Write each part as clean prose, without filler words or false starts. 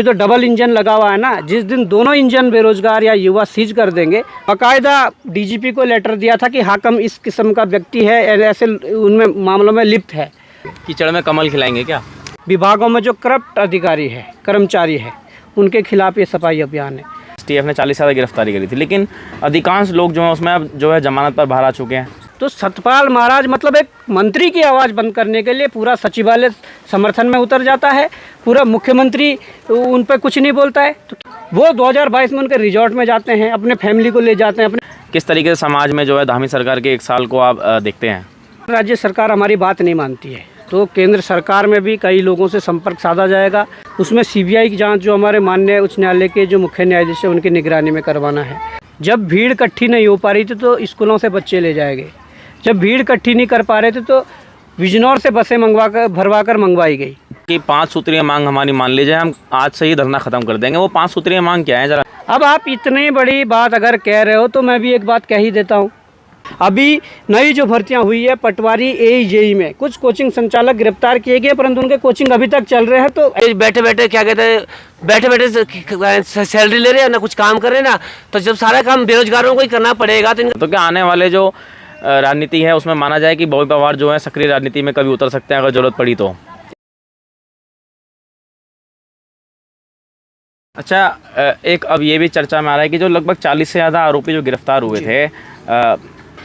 ये तो double engine लगा हुआ है ना। जिस दिन दोनों इंजन बेरोजगार या युवा सीज कर देंगे, बाकायदा डीजीपी को लेटर दिया था कि हाकम इस किस्म का व्यक्ति है, ऐसे उनमें मामलों में लिप्त है। कीचड़ में कमल खिलाएंगे क्या? विभागों में जो करप्ट अधिकारी है, कर्मचारी है, उनके खिलाफ ये सफाई अभियान है। एसटीएफ ने 40 ज़्यादा गिरफ्तारी करी थी, लेकिन अधिकांश लोग जो हैं उसमें अब जो है जमानत पर बाहर आ चुके हैं। तो सतपाल महाराज मतलब एक मंत्री की आवाज़ बंद करने के लिए पूरा सचिवालय समर्थन में उतर जाता है, पूरा मुख्यमंत्री उन पर कुछ नहीं बोलता है। तो वो 2022 में उनके रिजॉर्ट में जाते हैं, अपने फैमिली को ले जाते हैं। अपने किस तरीके से समाज में जो है धामी सरकार के 1 साल को आप देखते हैं? राज्य सरकार हमारी बात नहीं मानती है, तो केंद्र सरकार में भी कई लोगों से संपर्क साधा जाएगा। उसमें सीबीआई की जांच जो हमारे माननीय उच्च न्यायालय के जो मुख्य न्यायाधीश है उनकी निगरानी में करवाना है। जब भीड़ इकट्ठी नहीं हो पा रही थी तो स्कूलों से बच्चे ले जाए गए, जब भीड़ इकट्ठी नहीं कर पा रहे थे तो बिजनौर से बसें भरवा कर मंगवाई गई कि 5 सूत्रीय मांग हमारी मान लीजिए, हम आज से ही धरना खत्म कर देंगे। वो 5 सूत्रीय मांग क्या है जरा? अब आप इतनी बड़ी बात अगर कह रहे हो तो मैं भी एक बात कह ही देता हूँ। अभी नई जो भर्तियां हुई है पटवारी एजेई में कुछ कोचिंग संचालक गिरफ्तार किए गए, परंतु उनके कोचिंग अभी तक चल रहे हैं। तो बैठे बैठे क्या कहते हैं, बैठे बैठे सैलरी ले रहे हैं ना, कुछ काम कर रहे हैं ना, तो जब सारा काम बेरोजगारों को ही करना पड़ेगा तो क्या आने वाले जो राजनीति है उसमें माना जाए कि बॉबी पवार जो है सक्रिय राजनीति में कभी उतर सकते हैं अगर जरूरत पड़ी तो? अच्छा, एक अब ये भी चर्चा में आ रहा है कि जो लगभग 40 से ज़्यादा आरोपी जो गिरफ्तार हुए थे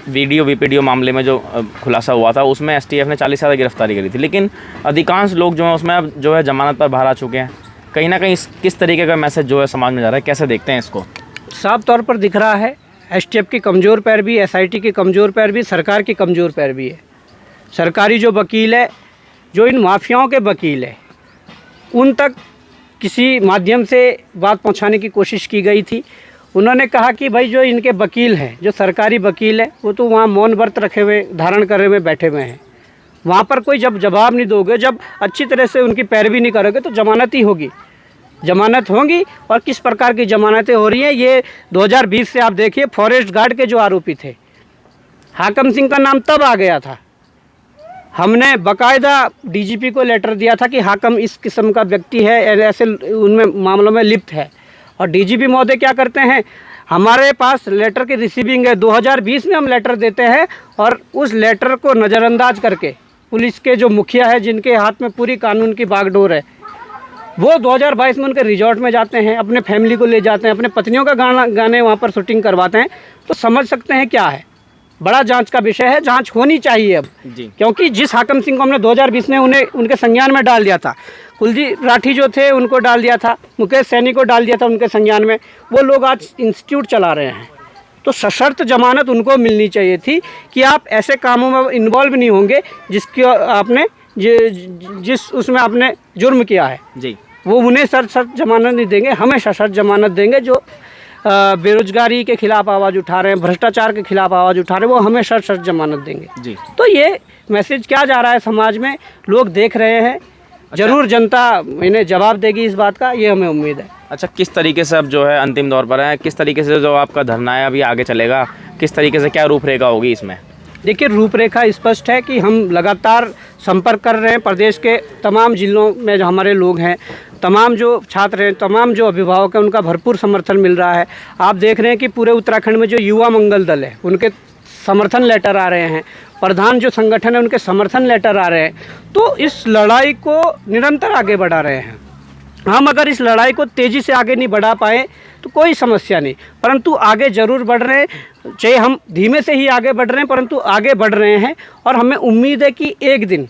वीडियो वीपीडीओ मामले में जो खुलासा हुआ था, उसमें एसटीएफ ने 40 से ज़्यादा गिरफ्तारी करी थी, लेकिन अधिकांश लोग जो हैं उसमें अब जो है जमानत पर बाहर आ चुके हैं। कहीं ना कहीं किस तरीके का मैसेज जो है समाज में जा रहा है, कैसे देखते हैं इसको? साफ तौर पर दिख रहा है एसटीएफ की कमज़ोर पैर भी, एसआईटी की कमज़ोर पैर भी, सरकार की कमज़ोर पैर भी है। सरकारी जो वकील है, जो इन माफियाओं के वकील है, उन तक किसी माध्यम से बात पहुंचाने की कोशिश की गई थी। उन्होंने कहा कि भाई जो इनके वकील हैं, जो सरकारी वकील है, वो तो वहाँ मौन व्रत रखे हुए, धारण करे हुए बैठे हुए हैं। वहाँ पर कोई जब जवाब नहीं दोगे, जब अच्छी तरह से उनकी पैरवी नहीं करोगे तो जमानत ही होगी, जमानत होगी। और किस प्रकार की जमानतें हो रही हैं ये 2020 से आप देखिए। फॉरेस्ट गार्ड के जो आरोपी थे, हाकम सिंह का नाम तब आ गया था, हमने बाकायदा डीजीपी को लेटर दिया था कि हाकम इस किस्म का व्यक्ति है, ऐसे उनमें मामलों में लिप्त है। और डीजीपी महोदय क्या करते हैं, हमारे पास लेटर की रिसीविंग है, 2020 में हम लेटर देते हैं और उस लेटर को नज़रअंदाज करके पुलिस के जो मुखिया है, जिनके हाथ में पूरी कानून की बागडोर है, वो 2022 में उनके रिजॉर्ट में जाते हैं, अपने फैमिली को ले जाते हैं, अपने पत्नियों का गाने वहाँ पर शूटिंग करवाते हैं। तो समझ सकते हैं क्या है, बड़ा जांच का विषय है, जांच होनी चाहिए अब जी। क्योंकि जिस हाकम सिंह को हमने 2020 में उन्हें उनके संज्ञान में डाल दिया था, कुलदीप राठी जो थे उनको डाल दिया था, मुकेश सैनी को डाल दिया था उनके संज्ञान में, वो लोग आज इंस्टीट्यूट चला रहे हैं। तो सशर्त जमानत उनको मिलनी चाहिए थी कि आप ऐसे कामों में इन्वॉल्व नहीं होंगे जिसकी आपने जिस उसमें आपने जुर्म किया है जी। वो उन्हें शर्त जमानत नहीं देंगे, हमें सशर्त जमानत देंगे। जो बेरोजगारी के खिलाफ आवाज़ उठा रहे हैं, भ्रष्टाचार के खिलाफ आवाज़ उठा रहे हैं, वो हमें शर्त जमानत देंगे जी। तो ये मैसेज क्या जा रहा है समाज में, लोग देख रहे हैं। जरूर जनता इन्हें जवाब देगी इस बात का, ये हमें उम्मीद है। अच्छा, किस तरीके से अब जो है अंतिम दौर पर है, किस तरीके से जो आपका धरना है अभी आगे चलेगा, किस तरीके से क्या रूपरेखा होगी इसमें? देखिए, रूपरेखा स्पष्ट है कि हम लगातार संपर्क कर रहे हैं प्रदेश के तमाम जिलों में जो हमारे लोग हैं, तमाम जो छात्र हैं, तमाम जो अभिभावक हैं, उनका भरपूर समर्थन मिल रहा है। आप देख रहे हैं कि पूरे उत्तराखंड में जो युवा मंगल दल है उनके समर्थन लेटर आ रहे हैं, प्रधान जो संगठन है उनके समर्थन लेटर आ रहे हैं। तो इस लड़ाई को निरंतर आगे बढ़ा रहे हैं हम। अगर इस लड़ाई को तेज़ी से आगे नहीं बढ़ा पाए तो कोई समस्या नहीं, परंतु आगे ज़रूर बढ़ रहे हैं। चाहे हम धीमे से ही आगे बढ़ रहे हैं, परंतु आगे बढ़ रहे हैं। और हमें उम्मीद है कि एक दिन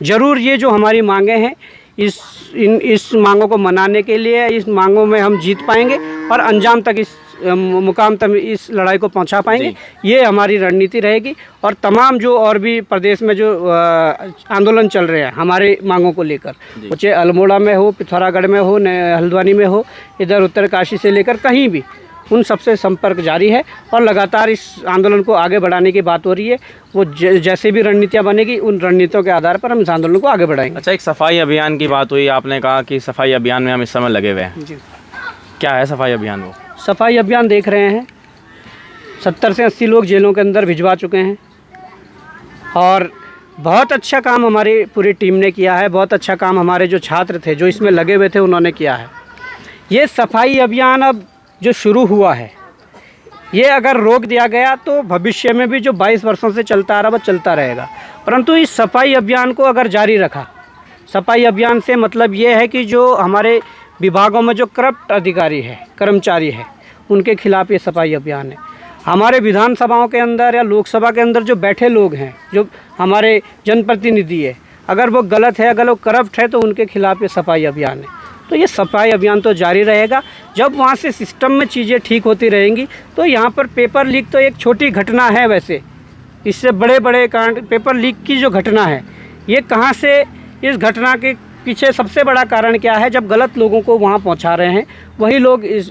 ज़रूर ये जो हमारी मांगे हैं, इस मांगों को मनाने के लिए, इस मांगों में हम जीत पाएंगे और अंजाम तक, इस मुकाम तक इस लड़ाई को पहुंचा पाएंगे। ये हमारी रणनीति रहेगी। और तमाम जो और भी प्रदेश में जो आंदोलन चल रहे हैं हमारे मांगों को लेकर, चाहे अल्मोड़ा में हो, पिथौरागढ़ में हो, हल्द्वानी में हो, इधर उत्तरकाशी से लेकर कहीं भी, उन सबसे संपर्क जारी है और लगातार इस आंदोलन को आगे बढ़ाने की बात हो रही है। वो जैसे भी रणनीतियाँ बनेगी, उन रणनीतियों के आधार पर हम इस आंदोलन को आगे बढ़ाएंगे। अच्छा, एक सफाई अभियान की बात हुई, आपने कहा कि सफाई अभियान में हम इस समय लगे हुए हैं जी। क्या है सफाई अभियान? वो सफाई अभियान देख रहे हैं, 70 से 80 लोग जेलों के अंदर भिजवा चुके हैं और बहुत अच्छा काम हमारी पूरी टीम ने किया है, बहुत अच्छा काम हमारे जो छात्र थे जो इसमें लगे हुए थे उन्होंने किया है। ये सफाई अभियान अब जो शुरू हुआ है, ये अगर रोक दिया गया तो भविष्य में भी जो 22 वर्षों से चलता आ रहा वो चलता रहेगा। परंतु इस सफाई अभियान को अगर जारी रखा, सफाई अभियान से मतलब ये है कि जो हमारे विभागों में जो करप्ट अधिकारी है, कर्मचारी है, उनके खिलाफ़ ये सफाई अभियान है। हमारे विधानसभाओं के अंदर या लोकसभा के अंदर जो बैठे लोग हैं, जो हमारे जनप्रतिनिधि है, अगर वो गलत है, अगर वो करप्ट है, तो उनके खिलाफ़ ये सफाई अभियान है। तो ये सफाई अभियान तो जारी रहेगा। जब वहाँ से सिस्टम में चीज़ें ठीक होती रहेंगी तो यहाँ पर पेपर लीक तो एक छोटी घटना है। वैसे इससे बड़े बड़े कांड, पेपर लीक की जो घटना है, ये कहाँ से, इस घटना के पीछे सबसे बड़ा कारण क्या है? जब गलत लोगों को वहाँ पहुँचा रहे हैं, वही लोग इस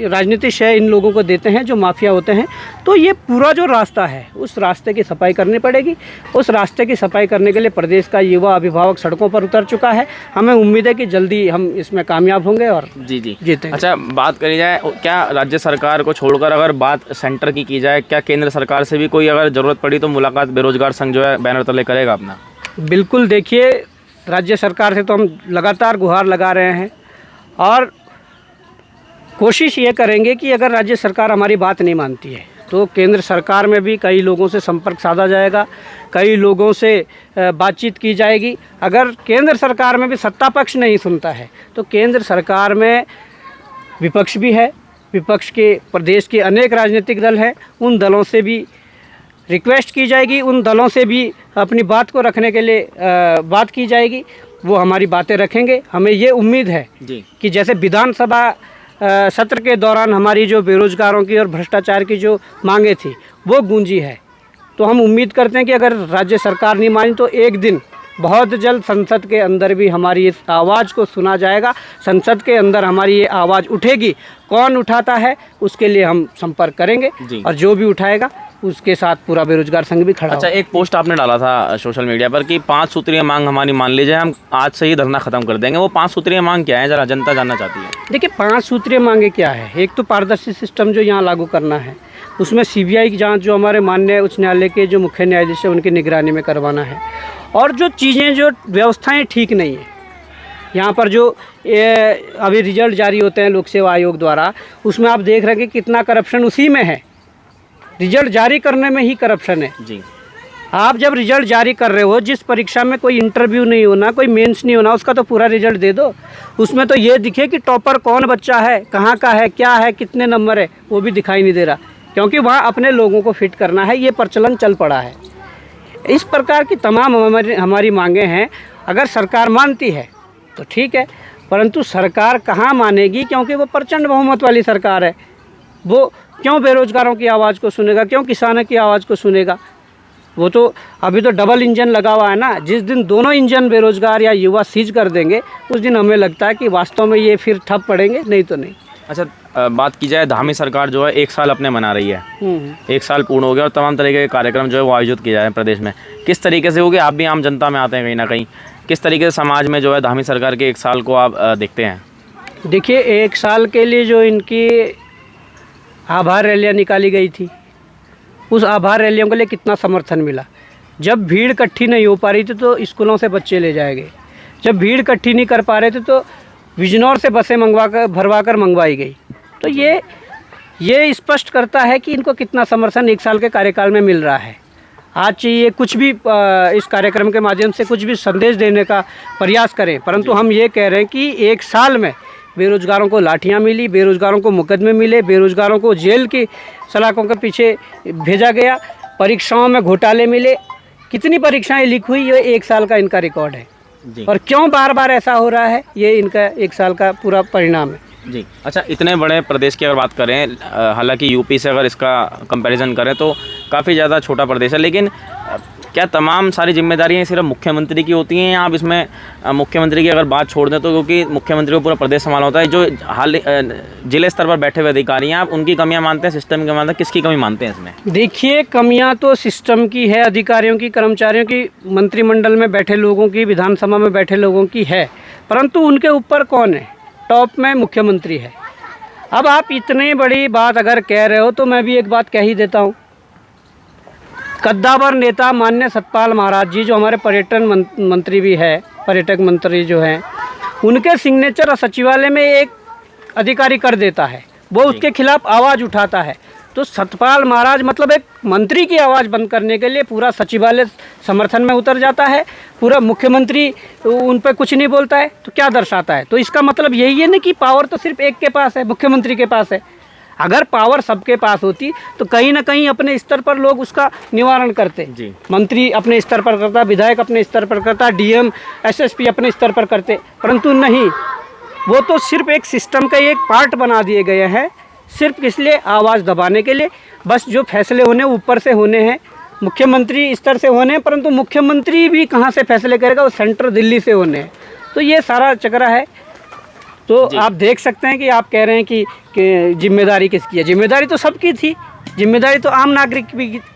राजनीतिक श्रेय इन लोगों को देते हैं जो माफिया होते हैं। तो ये पूरा जो रास्ता है, उस रास्ते की सफाई करनी पड़ेगी। उस रास्ते की सफाई करने के लिए प्रदेश का युवा अभिभावक सड़कों पर उतर चुका है। हमें उम्मीद है कि जल्दी हम इसमें कामयाब होंगे और जीतेंगे। अच्छा, बात करी जाए, क्या राज्य सरकार को छोड़कर अगर बात सेंटर की जाए, क्या केंद्र सरकार से भी कोई अगर ज़रूरत पड़ी तो मुलाकात बेरोजगार संघ जो है बैनर तले करेगा अपना? बिल्कुल। देखिए, राज्य सरकार से तो हम लगातार गुहार लगा रहे हैं और कोशिश ये करेंगे कि अगर राज्य सरकार हमारी बात नहीं मानती है तो केंद्र सरकार में भी कई लोगों से संपर्क साधा जाएगा, कई लोगों से बातचीत की जाएगी। अगर केंद्र सरकार में भी सत्ता पक्ष नहीं सुनता है तो केंद्र सरकार में विपक्ष भी है। विपक्ष के प्रदेश के अनेक राजनीतिक दल हैं, उन दलों से भी रिक्वेस्ट की जाएगी, उन दलों से भी अपनी बात को रखने के लिए बात की जाएगी। वो हमारी बातें रखेंगे। हमें ये उम्मीद है कि जैसे विधानसभा सत्र के दौरान हमारी जो बेरोजगारों की और भ्रष्टाचार की जो मांगे थी वो गूंजी है, तो हम उम्मीद करते हैं कि अगर राज्य सरकार नहीं मानी तो एक दिन बहुत जल्द संसद के अंदर भी हमारी इस आवाज़ को सुना जाएगा। संसद के अंदर हमारी ये आवाज़ उठेगी। कौन उठाता है उसके लिए हम संपर्क करेंगे और जो भी उठाएगा उसके साथ पूरा बेरोजगार संघ भी खड़ा। अच्छा, एक पोस्ट आपने डाला था सोशल मीडिया पर कि 5 सूत्रीय मांग हमारी मान लीजिए, हम आज से ही धरना खत्म कर देंगे। वो 5 सूत्रीय मांग क्या है, जरा जनता जानना चाहती है। देखिए, 5 सूत्रीय मांगे क्या है? एक तो पारदर्शी सिस्टम जो यहाँ लागू करना है, उसमें सीबीआई की जांच जो हमारे माननीय उच्च न्यायालय के जो मुख्य न्यायाधीश है उनकी निगरानी में करवाना है। और जो चीज़ें, जो व्यवस्थाएं ठीक नहीं है यहाँ पर, जो अभी रिजल्ट जारी होते हैं लोक सेवा आयोग द्वारा, उसमें आप देख रहे हैं कि कितना करप्शन उसी में है। रिजल्ट जारी करने में ही करप्शन है जी। आप जब रिजल्ट जारी कर रहे हो, जिस परीक्षा में कोई इंटरव्यू नहीं होना, कोई मेंस नहीं होना, उसका तो पूरा रिजल्ट दे दो। उसमें तो ये दिखे कि टॉपर कौन बच्चा है, कहाँ का है, क्या है, कितने नंबर है, वो भी दिखाई नहीं दे रहा, क्योंकि वहाँ अपने लोगों को फिट करना है। ये प्रचलन चल पड़ा है। इस प्रकार की तमाम हमारी मांगे हैं। अगर सरकार मानती है तो ठीक है, परंतु सरकार कहाँ मानेगी, क्योंकि वो प्रचंड बहुमत वाली सरकार है। वो क्यों बेरोजगारों की आवाज़ को सुनेगा, क्यों किसानों की आवाज़ को सुनेगा? वो तो अभी तो डबल इंजन लगा हुआ है ना। जिस दिन दोनों इंजन बेरोजगार या युवा सीज कर देंगे, उस दिन हमें लगता है कि वास्तव में ये फिर ठप पड़ेंगे, नहीं तो नहीं। अच्छा, बात की जाए, धामी सरकार जो है 1 साल अपने मना रही है। 1 साल पूर्ण हो गया और तमाम तरीके के कार्यक्रम जो है वो आयोजित किए जा रहे हैं प्रदेश में। किस तरीके से होगी? आप भी आम जनता में आते हैं कहीं ना कहीं, किस तरीके से समाज में जो है धामी सरकार के 1 साल को आप देखते हैं? देखिए, 1 साल के लिए जो इनकी आभार रैलियाँ निकाली गई थी, उस आभार रैलियों के लिए कितना समर्थन मिला। जब भीड़ इकट्ठी नहीं हो पा रही थी तो स्कूलों से बच्चे ले जाए गए। जब भीड़ इकट्ठी नहीं कर पा रहे थे तो बिजनौर से बसें भरवा कर मंगवाई गई। तो ये स्पष्ट करता है कि इनको कितना समर्थन 1 साल के कार्यकाल में मिल रहा है। आज चाहिए कुछ भी इस कार्यक्रम के माध्यम से कुछ भी संदेश देने का प्रयास करें, परंतु हम ये कह रहे हैं कि 1 साल में बेरोजगारों को लाठियां मिली, बेरोजगारों को मुकदमे मिले, बेरोजगारों को जेल की सलाखों के पीछे भेजा गया, परीक्षाओं में घोटाले मिले। कितनी परीक्षाएं लीक हुई, ये 1 साल का इनका रिकॉर्ड है। और क्यों बार बार ऐसा हो रहा है, ये इनका 1 साल का पूरा परिणाम है जी। अच्छा, इतने बड़े प्रदेश की अगर बात करें, हालांकि यूपी से अगर इसका कंपैरिजन करें तो काफ़ी ज़्यादा छोटा प्रदेश है, लेकिन क्या तमाम सारी जिम्मेदारियां सिर्फ मुख्यमंत्री की होती हैं, या आप इसमें मुख्यमंत्री की अगर बात छोड़ दें तो, क्योंकि मुख्यमंत्री को पूरा प्रदेश संभालना होता है, जो जिले स्तर पर बैठे हुए अधिकारी हैं, आप उनकी कमियां मानते हैं, सिस्टम की मानते हैं, किसकी कमी मानते हैं इसमें? देखिए, कमियां तो सिस्टम की है, अधिकारियों की, कर्मचारियों की, मंत्रिमंडल में बैठे लोगों की, विधानसभा में बैठे लोगों की है, परंतु उनके ऊपर कौन है? टॉप में मुख्यमंत्री है। अब आप इतनी बड़ी बात अगर कह रहे हो तो मैं भी एक बात कह ही देता हूँ। कद्दावर नेता माननीय सतपाल महाराज जी, जो हमारे पर्यटन मंत्री भी है, पर्यटक मंत्री जो हैं, उनके सिग्नेचर सचिवालय में एक अधिकारी कर देता है, वो उसके खिलाफ आवाज़ उठाता है, तो सतपाल महाराज मतलब एक मंत्री की आवाज़ बंद करने के लिए पूरा सचिवालय समर्थन में उतर जाता है, पूरा मुख्यमंत्री उन पर कुछ नहीं बोलता है, तो क्या दर्शाता है? तो इसका मतलब यही है ना कि पावर तो सिर्फ एक के पास है, मुख्यमंत्री के पास है। अगर पावर सबके पास होती तो कहीं ना कहीं अपने स्तर पर लोग उसका निवारण करते जी। मंत्री अपने स्तर पर करता, विधायक अपने स्तर पर करता, डीएम एसएसपी अपने स्तर पर करते, परंतु नहीं, वो तो सिर्फ एक सिस्टम का एक पार्ट बना दिए गए हैं, सिर्फ किस लिए? आवाज़ दबाने के लिए। बस जो फैसले होने ऊपर से होने हैं, मुख्यमंत्री स्तर से होने हैं, परंतु मुख्यमंत्री भी कहाँ से फैसले करेगा? वो सेंटर दिल्ली से होने हैं। तो ये सारा चक्रा है। तो आप देख सकते हैं कि आप कह रहे हैं कि जिम्मेदारी किसकी है? जिम्मेदारी तो सबकी थी, जिम्मेदारी तो आम नागरिक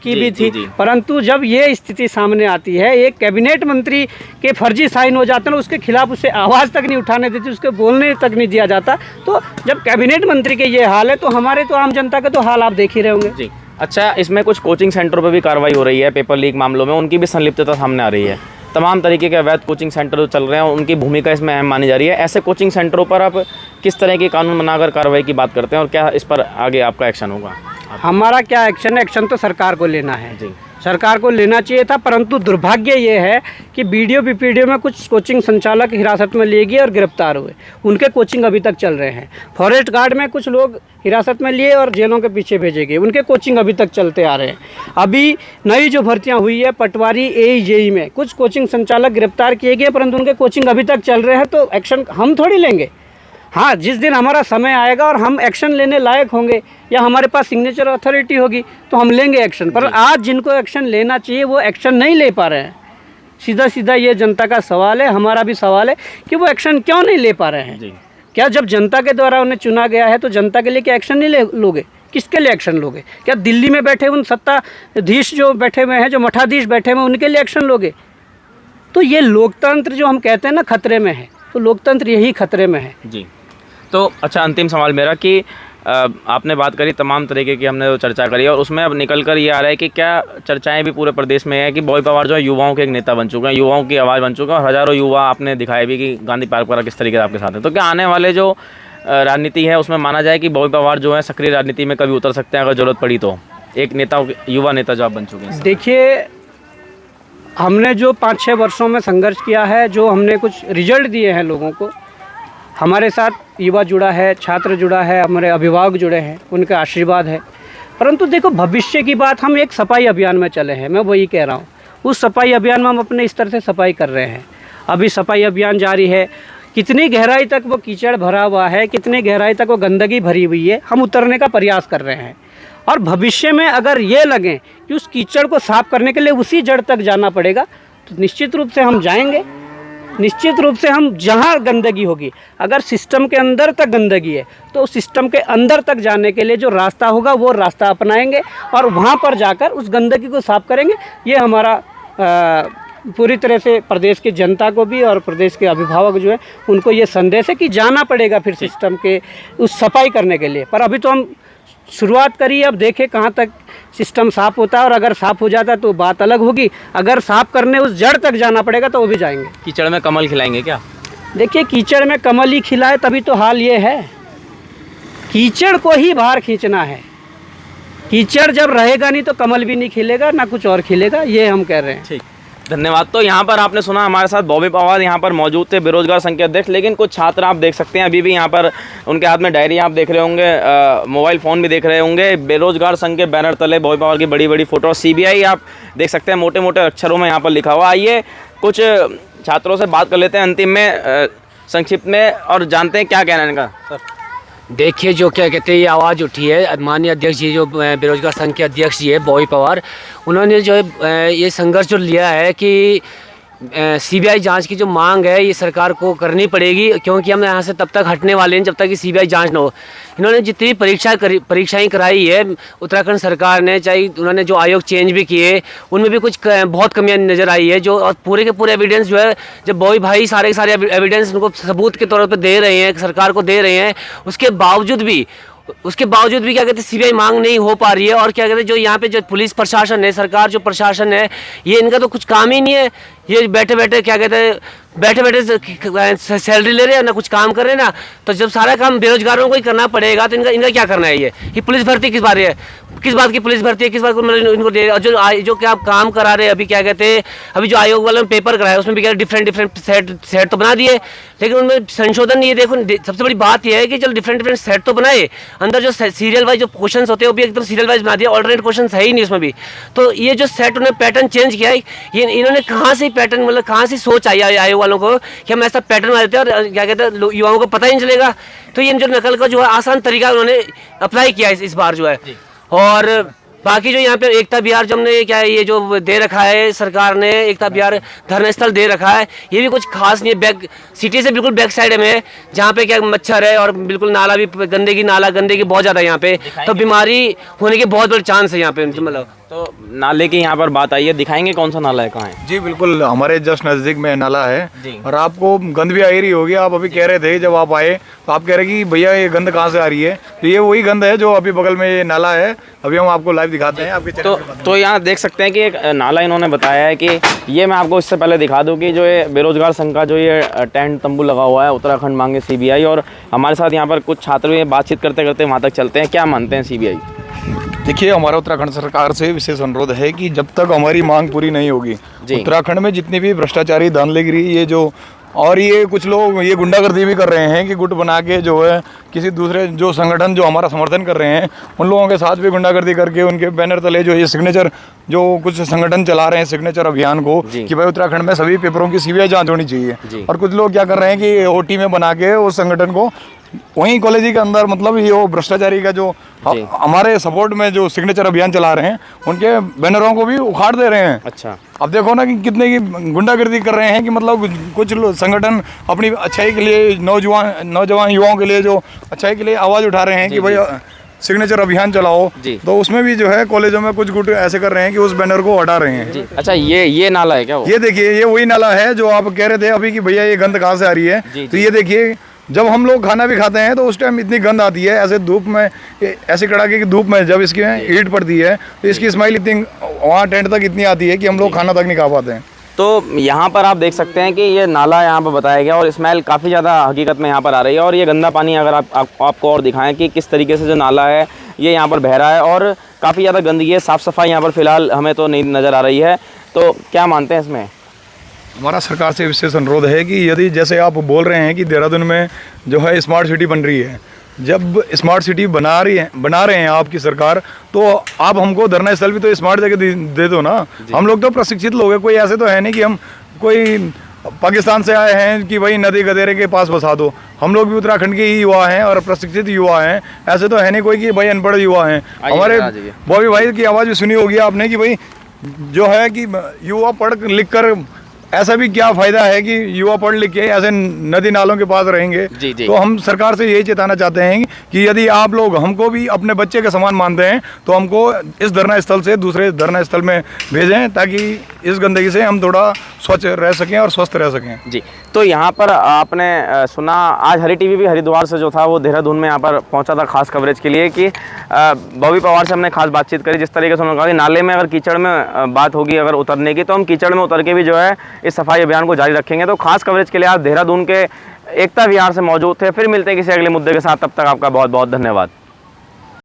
की भी थी, परंतु जब ये स्थिति सामने आती है, एक कैबिनेट मंत्री के फर्जी साइन हो जाते हैं, उसके खिलाफ उसे आवाज़ तक नहीं उठाने देती, उसके बोलने तक नहीं दिया जाता, तो जब कैबिनेट मंत्री के ये हाल है तो हमारे तो आम जनता के तो हाल आप देख ही रहे होंगे। जी। अच्छा, इसमें कुछ कोचिंग सेंटरों पर भी कार्रवाई हो रही है, पेपर लीक मामलों में उनकी भी संलिप्तता सामने आ रही है। तमाम तरीके के अवैध कोचिंग सेंटर जो चल रहे हैं उनकी भूमिका इसमें अहम मानी जा रही है। ऐसे कोचिंग सेंटरों पर आप किस तरह के कानून बनाकर कार्रवाई की बात करते हैं और क्या इस पर आगे आपका एक्शन होगा? हमारा क्या एक्शन है? एक्शन तो सरकार को लेना है जी। सरकार को लेना चाहिए था, परंतु दुर्भाग्य ये है कि वीडियो बीपीडीओ में कुछ कोचिंग संचालक हिरासत में लिए गए और गिरफ्तार हुए, उनके कोचिंग अभी तक चल रहे हैं। फॉरेस्ट गार्ड में कुछ लोग हिरासत में लिए और जेलों के पीछे भेजे गए, उनके कोचिंग अभी तक चलते आ रहे हैं। अभी नई जो भर्तियां हुई है पटवारी AEJE में कुछ कोचिंग संचालक गिरफ्तार किए गए, परंतु उनके कोचिंग अभी तक चल रहे हैं, तो एक्शन हम थोड़ी लेंगे। हाँ, जिस दिन हमारा समय आएगा और हम एक्शन लेने लायक होंगे या हमारे पास सिग्नेचर अथॉरिटी होगी तो हम लेंगे एक्शन, पर आज जिनको एक्शन लेना चाहिए वो एक्शन नहीं ले पा रहे हैं। सीधा सीधा ये जनता का सवाल है, हमारा भी सवाल है कि वो एक्शन क्यों नहीं ले पा रहे हैं। जी। क्या जब जनता के द्वारा उन्हें चुना गया है तो जनता के लिए क्या एक्शन नहीं लोगे? किसके लिए एक्शन लोगे? क्या दिल्ली में बैठे उन सत्ताधीश जो बैठे हुए हैं, जो मठाधीश बैठे हुए हैं, उनके लिए एक्शन लोगे? तो ये लोकतंत्र जो हम कहते हैं ना खतरे में है, तो लोकतंत्र यही खतरे में है। जी। तो अच्छा, अंतिम सवाल मेरा कि आपने बात करी, तमाम तरीके की हमने चर्चा करी और उसमें अब निकल कर ये आ रहा है कि क्या चर्चाएं भी पूरे प्रदेश में है कि बॉबी पवार जो है युवाओं के एक नेता बन चुके हैं, युवाओं की आवाज़ बन चुके हैं और हज़ारों युवा आपने दिखाया भी कि गांधी पार्क पर किस तरीके से आपके साथ हैं। तो क्या आने वाले जो राजनीति है उसमें माना जाए कि बॉबी पवार जो है सक्रिय राजनीति में कभी उतर सकते हैं अगर ज़रूरत पड़ी तो, एक नेता, युवा नेता जो आप बन चुके हैं? देखिए, हमने जो 5-6 वर्षों में संघर्ष किया है, जो हमने कुछ रिजल्ट दिए हैं लोगों को, हमारे साथ युवा जुड़ा है, छात्र जुड़ा है, हमारे अभिभावक जुड़े हैं, उनका आशीर्वाद है। परंतु देखो, भविष्य की बात, हम एक सफाई अभियान में चले हैं, मैं वही कह रहा हूँ। उस सफाई अभियान में हम अपने स्तर से सफाई कर रहे हैं। अभी सफाई अभियान जारी है, कितनी गहराई तक वो कीचड़ भरा हुआ है, कितनी गहराई तक वो गंदगी भरी हुई है, हम उतरने का प्रयास कर रहे हैं। और भविष्य में अगर ये लगे कि उस कीचड़ को साफ करने के लिए उसी जड़ तक जाना पड़ेगा, तो निश्चित रूप से हम जाएंगे। निश्चित रूप से हम जहाँ गंदगी होगी, अगर सिस्टम के अंदर तक गंदगी है तो उस सिस्टम के अंदर तक जाने के लिए जो रास्ता होगा वो रास्ता अपनाएंगे और वहाँ पर जाकर उस गंदगी को साफ करेंगे। ये हमारा पूरी तरह से प्रदेश की जनता को भी और प्रदेश के अभिभावक जो है उनको ये संदेश है कि जाना पड़ेगा फिर सिस्टम के उस सफाई करने के लिए। पर अभी तो हम शुरुआत करिए, अब देखें कहाँ तक सिस्टम साफ़ होता है और अगर साफ़ हो जाता तो बात अलग होगी। अगर साफ़ करने उस जड़ तक जाना पड़ेगा तो वो भी जाएंगे। कीचड़ में कमल खिलाएंगे क्या? देखिए, कीचड़ में कमल ही खिलाए तभी तो हाल ये है। कीचड़ को ही बाहर खींचना है। कीचड़ जब रहेगा नहीं तो कमल भी नहीं खिलेगा, ना कुछ और खिलेगा, ये हम कह रहे हैं। ठीक, धन्यवाद। तो यहाँ पर आपने सुना हमारे साथ बॉबी पवार यहाँ पर मौजूद थे, बेरोजगार संघ के अध्यक्ष। लेकिन कुछ छात्र आप देख सकते हैं अभी भी यहाँ पर, उनके हाथ में डायरी आप देख रहे होंगे, मोबाइल फ़ोन भी देख रहे होंगे। बेरोजगार संघ के बैनर तले बॉबी पवार की बड़ी बड़ी फोटो, CBI आप देख सकते हैं मोटे मोटे अक्षरों में यहाँ पर लिखा हुआ। आइए कुछ छात्रों से बात कर लेते हैं अंतिम में, संक्षिप्त में, और जानते हैं क्या कहना है इनका। सर देखिए, जो क्या कहते हैं, ये आवाज़ उठी है माननीय अध्यक्ष जी, जो बेरोजगार संघ के अध्यक्ष जी है बॉबी पवार, उन्होंने जो है ये संघर्ष जो लिया है कि CBI जांच की जो मांग है ये सरकार को करनी पड़ेगी, क्योंकि हम यहाँ से तब तक हटने वाले हैं जब तक कि CBI जांच न हो। इन्होंने जितनी परीक्षाएं कराई है उत्तराखंड सरकार ने, चाहे उन्होंने जो आयोग चेंज भी किए उनमें भी कुछ बहुत कमियां नज़र आई है। जो और पूरे के पूरे एविडेंस जो है, जब बॉबी भाई सारे के सारे एविडेंस उनको सबूत के तौर पर दे रहे हैं, सरकार को दे रहे हैं, उसके बावजूद भी उसके बावजूद भी क्या कहते हैं सीबीआई मांग नहीं हो पा रही है। और क्या कहते हैं जो यहाँ पे जो पुलिस प्रशासन है, सरकार जो प्रशासन है, ये इनका तो कुछ काम ही नहीं है। ये बैठे बैठे क्या कहते हैं बैठे सैलरी ले रहे हैं ना, कुछ काम कर रहे हैं ना। तो जब सारा काम बेरोजगारों को ही करना पड़ेगा तो इनका क्या करना है। ये पुलिस भर्ती किस बात है, किस बात की पुलिस भर्ती है, किस बात को मतलब इनको दे। और जो क्या आप काम करा रहे हैं अभी, क्या कहते हैं अभी जो आयोग वालों ने पेपर कराया उसमें भी क्या डिफरेंट सेट तो बना दिए, लेकिन उनमें संशोधन ये देखो सबसे बड़ी बात यह है कि चलो डिफरेंट सेट तो बनाए, अंदर जो सीरियल वाइज जो क्वेश्चन होते हैं वो भी एकदम सीरियल वाइज बना दिया, ऑल्टरनेट क्वेश्चन है ही नहीं उसमें भी। तो ये जो सेट उन्होंने पैटर्न चेंज किया है, ये इन्होंने कहाँ से पैटर्न मतलब कहाँ से सोच आई आयोग वालों को कि हम ऐसा पैटर्न बना देते हैं और क्या कहते हैं युवाओं को पता ही नहीं चलेगा। तो ये जो नकल का जो है आसान तरीका उन्होंने अप्लाई किया इस बार जो है। और बाकी जो यहाँ पे एकता विहार जो हमने क्या है ये जो दे रखा है सरकार ने, एकता विहार धरना स्थल दे रखा है, ये भी कुछ खास नहीं है। बैक सिटी से बिल्कुल बैक साइड में है, जहाँ पे क्या मच्छर है और बिल्कुल नाला भी गंदगी बहुत ज़्यादा है यहाँ पे। तो बीमारी होने के बहुत बड़े चांस है यहाँ पे। मतलब तो नाले की यहाँ पर बात आई है, दिखाएंगे कौन सा नाला है, कहाँ है? जी बिल्कुल, हमारे जस्ट नज़दीक में नाला है जी। और आपको गंद भी आ रही होगी। आप अभी कह रहे थे जब आप आए तो आप कह रहे कि भैया ये गंद कहाँ से आ रही है, तो ये वही गंद है जो अभी बगल में ये नाला है। अभी हम आपको लाइव दिखाते हैं आपके चैनल पे। तो यहाँ देख सकते हैं कि एक नाला इन्होंने बताया है कि ये मैं आपको इससे पहले दिखा दूँ कि जो ये बेरोजगार संघ का जो ये टेंट तंबू लगा हुआ है, उत्तराखंड मांगे सीबीआई, और हमारे साथ यहाँ पर कुछ छात्र भी बातचीत करते करते वहाँ तक चलते हैं। क्या मानते हैं सीबीआई? देखिए, हमारा उत्तराखंड सरकार से विशेष अनुरोध है कि जब तक हमारी मांग पूरी नहीं होगी, उत्तराखंड में जितनी भी भ्रष्टाचारी धांधलीगिरी ये जो और ये कुछ लोग ये गुंडागर्दी भी कर रहे हैं कि गुट बना के जो है किसी दूसरे जो संगठन जो हमारा समर्थन कर रहे हैं उन लोगों के साथ भी गुंडागर्दी करके उनके बैनर तले जो ये सिग्नेचर जो कुछ संगठन चला रहे हैं सिग्नेचर अभियान को कि भाई उत्तराखंड में सभी पेपरों की सीबीआई जांच होनी चाहिए। और कुछ लोग क्या कर रहे हैं कि ओटी में बना के उस संगठन को वहीं कॉलेज के अंदर मतलब ये वो भ्रष्टाचारी का जो हमारे सपोर्ट में जो सिग्नेचर अभियान चला रहे हैं उनके बैनरों को भी उखाड़ दे रहे हैं। अच्छा, अब देखो ना कि कितने की गुंडागर्दी कर रहे हैं कि मतलब कुछ संगठन अपनी अच्छाई के लिए नौजवान युवाओं के लिए जो अच्छाई के लिए आवाज़ उठा रहे हैं कि भाई सिग्नेचर अभियान चलाओ, तो उसमें भी जो है कॉलेजों में कुछ गुट ऐसे कर रहे हैं कि उस बैनर को हटा रहे हैं। अच्छा, ये नाला है क्या वो? ये देखिए, ये वही नाला है जो आप कह रहे थे अभी कि भैया ये गंद कहाँ से आ रही है। तो ये देखिए, जब हम लोग खाना भी खाते हैं तो उस टाइम इतनी गंद आती है, ऐसे धूप में, ऐसे कड़ाके की धूप में जब इसकी हीट पड़ती है तो इसकी स्मेल इतनी वहाँ टेंट तक इतनी आती है कि हम लोग खाना तक नहीं खा पाते हैं। तो यहाँ पर आप देख सकते हैं कि ये नाला यहाँ पर बताया गया और स्मेल काफ़ी ज़्यादा हकीकत में यहाँ पर आ रही है। और ये गंदा पानी अगर आपको और दिखाएं कि किस तरीके से जो नाला है ये यहाँ पर बह रहा है और काफ़ी ज़्यादा गंदगी है, साफ़ सफाई यहाँ पर फ़िलहाल हमें तो नहीं नज़र आ रही है। तो क्या मानते हैं इसमें? हमारा सरकार से विशेष अनुरोध है कि यदि जैसे आप बोल रहे हैं कि देहरादून में जो है स्मार्ट सिटी बन रही है, जब स्मार्ट सिटी बना रहे हैं आपकी सरकार, तो आप हमको धरना स्थल भी तो स्मार्ट जगह दे दो ना। हम लोग तो प्रशिक्षित लोग हैं, कोई ऐसे तो है नहीं कि हम कोई पाकिस्तान से आए हैं कि भाई नदी गदेरे के पास बसा दो। हम लोग भी उत्तराखंड के ही युवा हैं और प्रशिक्षित युवा हैं, ऐसे तो है नहीं कोई कि भाई अनपढ़ युवा हैं। हमारे बॉबी भाई की आवाज़ भी सुनी होगी आपने कि भाई जो है कि युवा पढ़ लिख कर ऐसा भी क्या फ़ायदा है कि युवा पढ़ लिख के ऐसे नदी नालों के पास रहेंगे। तो हम सरकार से यही चेताना चाहते हैं कि यदि आप लोग हमको भी अपने बच्चे के समान मानते हैं तो हमको इस धरना स्थल से दूसरे धरना स्थल में भेजें ताकि इस गंदगी से हम थोड़ा स्वच्छ रह सकें और स्वस्थ रह सकें। जी, तो यहाँ पर आपने सुना आज हरी टीवी भी हरिद्वार से जो था वो देहरादून में यहाँ पर पहुँचा था खास कवरेज के लिए कि बॉबी पवार से हमने खास बातचीत करी। जिस तरीके से उन्होंने कहा कि नाले में अगर कीचड़ में बात होगी अगर उतरने की तो हम कीचड़ में उतर के भी जो है इस सफाई अभियान को जारी रखेंगे। तो खास कवरेज के लिए आप देहरादून के एकता विहार से मौजूद थे। फिर मिलते हैं किसी अगले मुद्दे के साथ, तब तक आपका बहुत बहुत धन्यवाद।